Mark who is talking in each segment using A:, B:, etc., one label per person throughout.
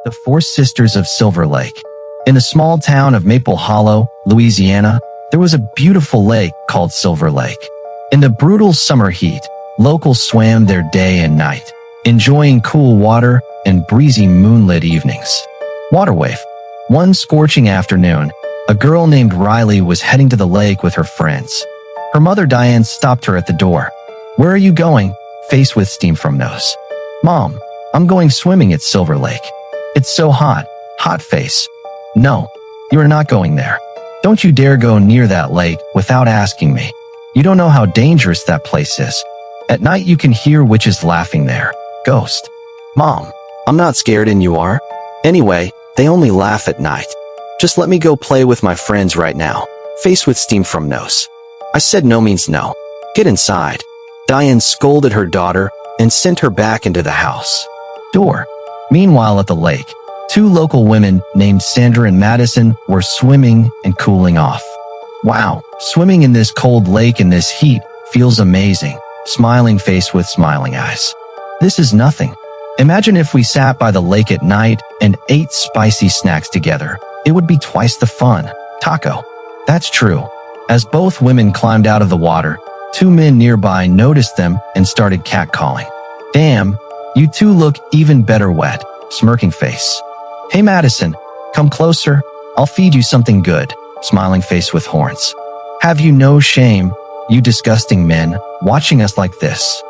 A: The Four Sisters of Silver Lake. In the small town of Maple Hollow, Louisiana, there was a beautiful lake called Silver Lake. In the brutal summer heat, locals swam there day and night, enjoying cool water and breezy moonlit evenings. Waterwave. One scorching afternoon, a girl named Riley was heading to the lake with her friends. Her mother Diane stopped her at the door. "Where are you going?" Face with steam from nose. "Mom, I'm going swimming at Silver Lake. It's so hot." Hot face. "No, you are not going there. Don't you dare go near that lake without asking me. You don't know how dangerous that place is. At night you can hear witches laughing there." Ghost. "Mom, I'm not scared and you are? Anyway, they only laugh at night. Just let me go play with my friends right now." Face with steam from nose. "I said no means no. Get inside." Diane scolded her daughter and sent her back into the house. Door. Meanwhile at the lake, two local women named Sandra and Madison were swimming and cooling off. "Wow, swimming in this cold lake in this heat feels amazing." Smiling face with smiling eyes. "This is nothing. Imagine if we sat by the lake at night and ate spicy snacks together. It would be twice the fun." Taco. "That's true." As both women climbed out of the water, two men nearby noticed them and started catcalling. "Damn, you two look even better wet." Smirking face. "Hey Madison, come closer. I'll feed you something good." Smiling face with horns. "Have you no shame, you disgusting men, watching us like this?"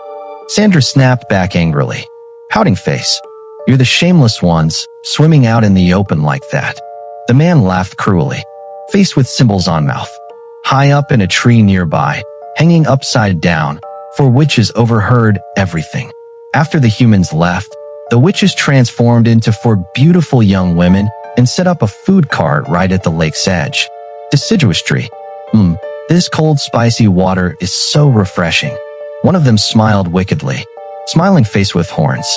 A: Sandra snapped back angrily. Pouting face. "You're the shameless ones, swimming out in the open like that." The man laughed cruelly. Face with symbols on mouth. High up in a tree nearby, hanging upside down, for witches overheard everything. After the humans left, the witches transformed into four beautiful young women and set up a food cart right at the lake's edge. Deciduous tree. This cold spicy water is so refreshing." One of them smiled wickedly. Smiling face with horns.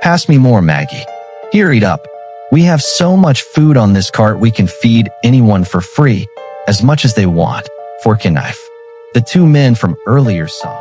A: "Pass me more, Maggie. Here, eat up. We have so much food on this cart we can feed anyone for free, as much as they want." Fork and knife. The two men from earlier saw.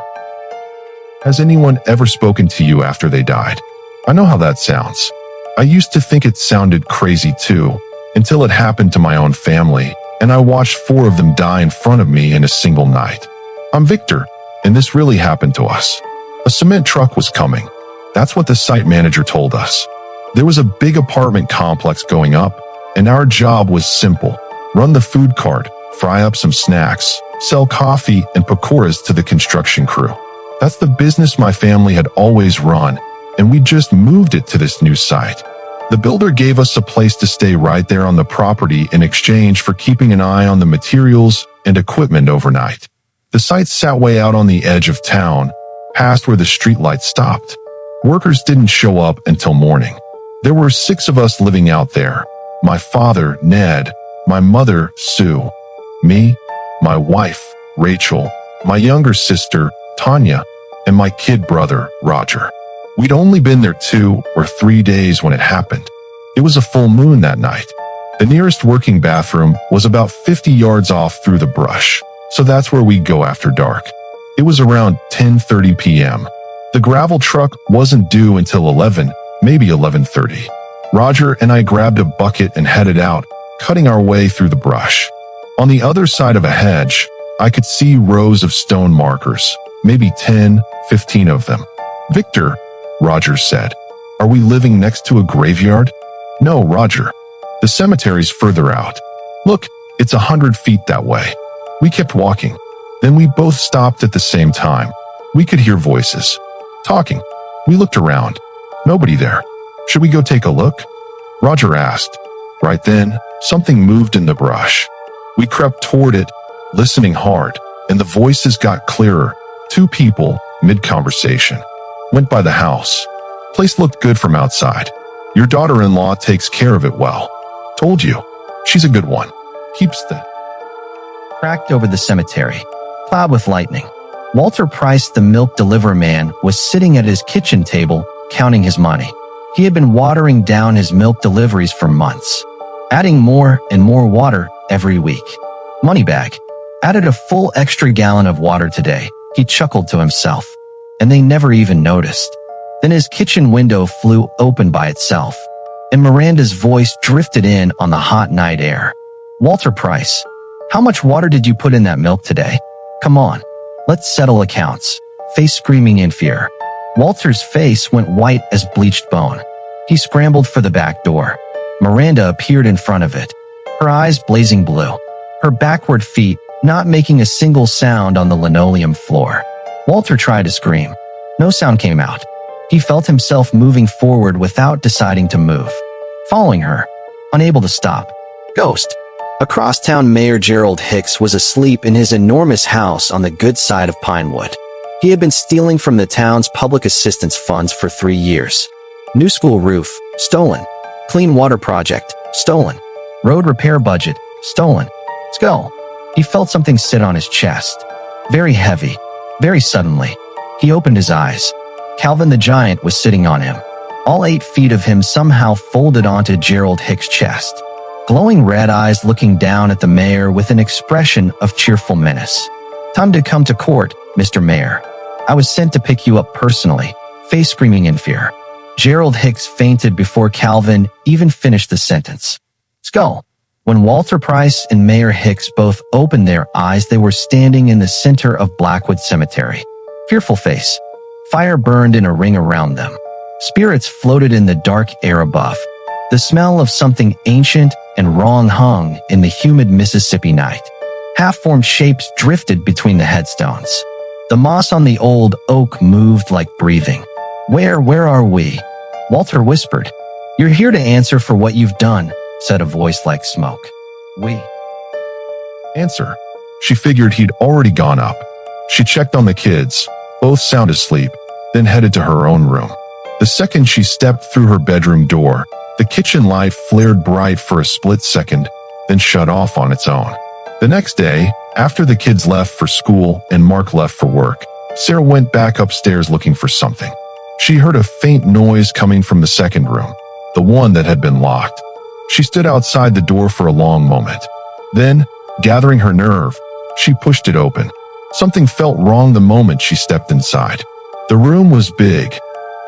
B: Has anyone ever spoken to you after they died? I know how that sounds. I used to think it sounded crazy too, until it happened to my own family, and I watched 4 of them die in front of me in a single night. I'm Victor, and this really happened to us. A cement truck was coming. That's what the site manager told us. There was a big apartment complex going up, and our job was simple. Run the food cart, fry up some snacks, sell coffee and pakoras to the construction crew. That's the business my family had always run, and we just moved it to this new site. The builder gave us a place to stay right there on the property in exchange for keeping an eye on the materials and equipment overnight. The site sat way out on the edge of town, past where the streetlights stopped. Workers didn't show up until morning. There were 6 of us living out there. My father, Ned, my mother, Sue, me, my wife, Rachel, my younger sister, Tanya, and my kid brother, Roger. We'd only been there 2 or 3 days when it happened. It was a full moon that night. The nearest working bathroom was about 50 yards off through the brush, so that's where we'd go after dark. It was around 10:30 p.m. The gravel truck wasn't due until 11, maybe 11:30. Roger and I grabbed a bucket and headed out, cutting our way through the brush. On the other side of a hedge, I could see rows of stone markers, maybe 10, 15 of them. "Victor," Roger said, "are we living next to a graveyard?" "No, Roger. The cemetery's further out. Look, it's 100 feet that way." We kept walking. Then we both stopped at the same time. We could hear voices. Talking. We looked around. Nobody there. "Should we go take a look?" Roger asked. Right then, something moved in the brush. We crept toward it, listening hard, and the voices got clearer. 2 people, mid-conversation. "Went by the house. Place looked good from outside. Your daughter-in-law takes care of it well. Told you. She's a good one. Keeps the..."
A: Cracked over the cemetery. Plowed with lightning. Walter Price, the milk delivery man, was sitting at his kitchen table, counting his money. He had been watering down his milk deliveries for months, adding more and more water every week. Moneybag. Added a full extra gallon of water today, he chuckled to himself. And they never even noticed. Then his kitchen window flew open by itself. and Miranda's voice drifted in on the hot night air. "Walter Price, how much water did you put in that milk today? Come on, let's settle accounts," face screaming in fear. Walter's face went white as bleached bone. He scrambled for the back door. Miranda appeared in front of it, her eyes blazing blue, her backward feet not making a single sound on the linoleum floor. Walter tried to scream. No sound came out. He felt himself moving forward without deciding to move. Following her, unable to stop. Ghost. Across town, Mayor Gerald Hicks was asleep in his enormous house on the good side of Pinewood. He had been stealing from the town's public assistance funds for 3 years. New school roof, stolen. Clean water project, stolen. Road repair budget, stolen. Skull. He felt something sit on his chest. Very heavy. Very suddenly. He opened his eyes. Calvin the Giant was sitting on him. All 8 feet of him somehow folded onto Gerald Hicks' chest. Glowing red eyes looking down at the mayor with an expression of cheerful menace. "Time to come to court, Mr. Mayor. I was sent to pick you up personally," face screaming in fear. Gerald Hicks fainted before Calvin even finished the sentence. Skull. When Walter Price and Mayor Hicks both opened their eyes, they were standing in the center of Blackwood Cemetery. Fearful face. Fire burned in a ring around them. Spirits floated in the dark air above. The smell of something ancient and wrong hung in the humid Mississippi night. Half-formed shapes drifted between the headstones. The moss on the old oak moved like breathing. Where are we?" Walter whispered. "You're here to answer for what you've done," said a voice like smoke. "We."
B: Answer. She figured he'd already gone up. She checked on the kids, both sound asleep, then headed to her own room. The second she stepped through her bedroom door, the kitchen light flared bright for a split second, then shut off on its own. The next day, after the kids left for school and Mark left for work, Sarah went back upstairs looking for something. She heard a faint noise coming from the second room, the one that had been locked. She stood outside the door for a long moment. Then, gathering her nerve, she pushed it open. Something felt wrong the moment she stepped inside. The room was big,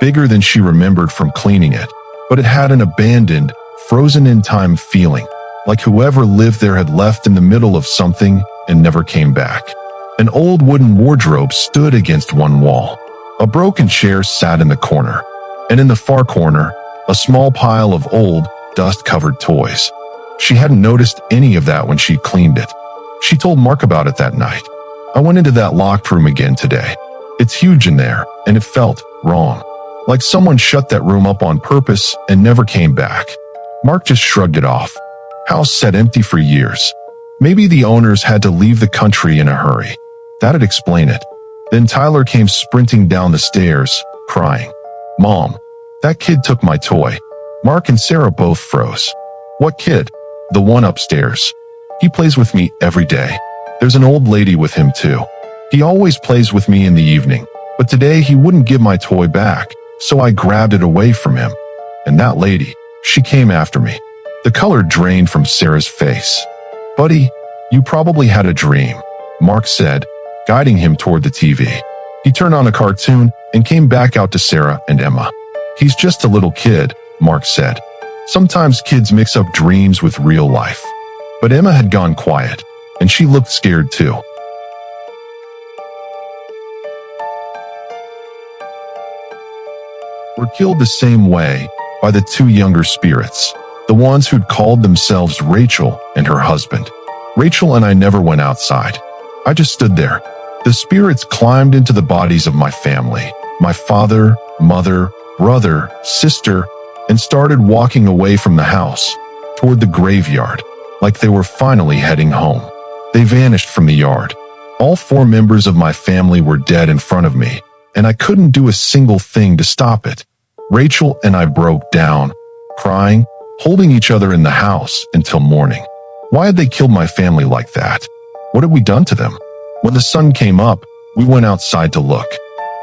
B: bigger than she remembered from cleaning it, but it had an abandoned, frozen-in-time feeling, like whoever lived there had left in the middle of something and never came back. An old wooden wardrobe stood against one wall. A broken chair sat in the corner, and in the far corner, a small pile of old, dust-covered toys. She hadn't noticed any of that when she cleaned it. She told Mark about it that night. "I went into that locked room again today. It's huge in there, and it felt wrong. Like someone shut that room up on purpose and never came back." Mark just shrugged it off. House sat empty for years. Maybe the owners had to leave the country in a hurry. That'd explain it. Then Tyler came sprinting down the stairs, crying, "Mom, that kid took my toy." Mark and Sarah both froze. "What kid?" "The one upstairs. He plays with me every day. There's an old lady with him too. He always plays with me in the evening, but today he wouldn't give my toy back, so I grabbed it away from him. And that lady, she came after me." The color drained from Sarah's face. "Buddy, you probably had a dream," Mark said, guiding him toward the TV. He turned on a cartoon and came back out to Sarah and Emma. "He's just a little kid," Mark said. "Sometimes kids mix up dreams with real life." But Emma had gone quiet, and she looked scared too. Were killed the same way by the 2 younger spirits, the ones who'd called themselves Rachel and her husband. Rachel and I never went outside. I just stood there. The spirits climbed into the bodies of my family, my father, mother, brother, sister, and started walking away from the house, toward the graveyard, like they were finally heading home. They vanished from the yard. All 4 members of my family were dead in front of me, and I couldn't do a single thing to stop it. Rachel and I broke down, crying, holding each other in the house until morning. Why had they killed my family like that? What had we done to them? When the sun came up, we went outside to look.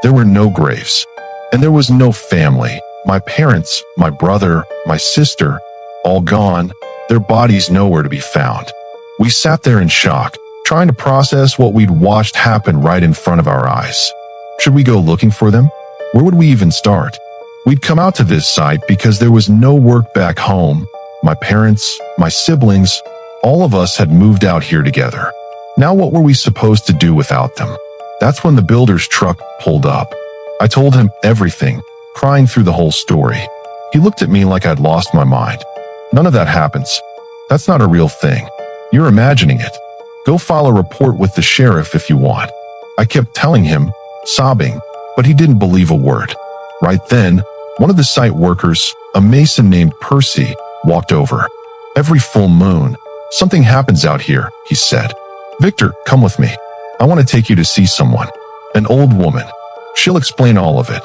B: There were no graves, and there was no family. My parents, my brother, my sister, all gone, their bodies nowhere to be found. We sat there in shock, trying to process what we'd watched happen right in front of our eyes. Should we go looking for them? Where would we even start? We'd come out to this site because there was no work back home. My parents, my siblings, all of us had moved out here together. Now what were we supposed to do without them? That's when the builder's truck pulled up. I told him everything, crying through the whole story. He looked at me like I'd lost my mind. None of that happens. That's not a real thing. You're imagining it. Go file a report with the sheriff if you want. I kept telling him, sobbing, but he didn't believe a word. Right then, one of the site workers, a mason named Percy, walked over. Every full moon, something happens out here, he said. Victor, come with me. I want to take you to see someone. An old woman. She'll explain all of it.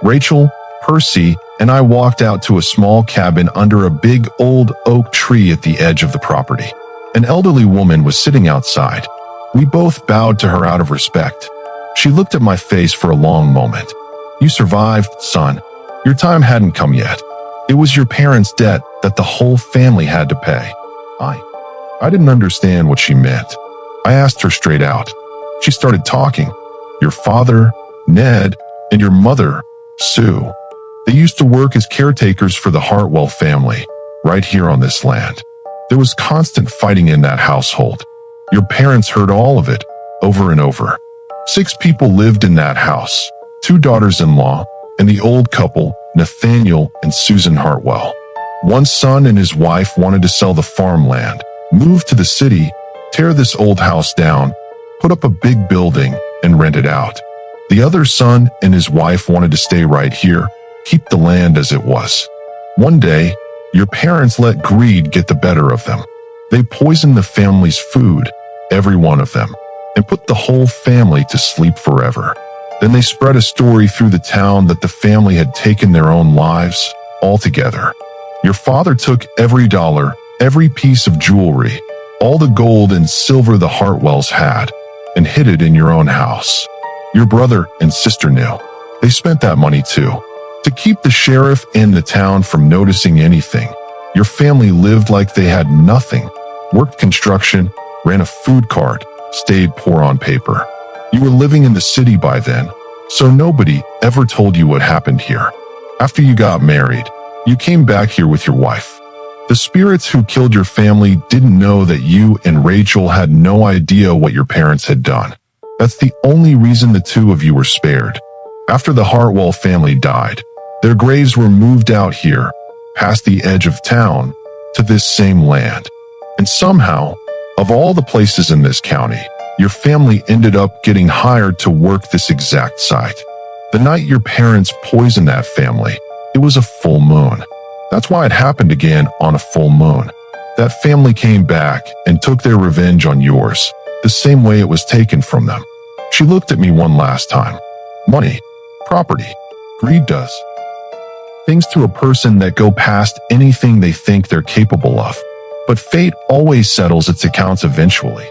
B: Rachel, Percy, and I walked out to a small cabin under a big old oak tree at the edge of the property. An elderly woman was sitting outside. We both bowed to her out of respect. She looked at my face for a long moment. You survived, son. Your time hadn't come yet. It was your parents' debt that the whole family had to pay. I didn't understand what she meant. I asked her straight out. She started talking. Your father, Ned, and your mother, Sue. They used to work as caretakers for the Hartwell family, right here on this land. There was constant fighting in that household. Your parents heard all of it, over and over. 6 people lived in that house, 2 daughters-in-law, and the old couple, Nathaniel and Susan Hartwell. One son and his wife wanted to sell the farmland, move to the city, tear this old house down, put up a big building, and rent it out. The other son and his wife wanted to stay right here, keep the land as it was. One day, your parents let greed get the better of them. They poisoned the family's food, every one of them, and put the whole family to sleep forever. Then they spread a story through the town that the family had taken their own lives altogether. Your father took every dollar, every piece of jewelry, all the gold and silver the Hartwells had, and hid it in your own house. Your brother and sister knew. They spent that money too, to keep the sheriff and the town from noticing anything. Your family lived like they had nothing, worked construction, ran a food cart, stayed poor on paper. You were living in the city by then, so nobody ever told you what happened here. After you got married, you came back here with your wife. The spirits who killed your family didn't know that you and Rachel had no idea what your parents had done. That's the only reason the 2 of you were spared. After the Hartwell family died, their graves were moved out here, past the edge of town, to this same land. And somehow, of all the places in this county, your family ended up getting hired to work this exact site. The night your parents poisoned that family, it was a full moon. That's why it happened again on a full moon. That family came back and took their revenge on yours, the same way it was taken from them. She looked at me one last time. Money, property, greed does things to a person that go past anything they think they're capable of. But fate always settles its accounts eventually.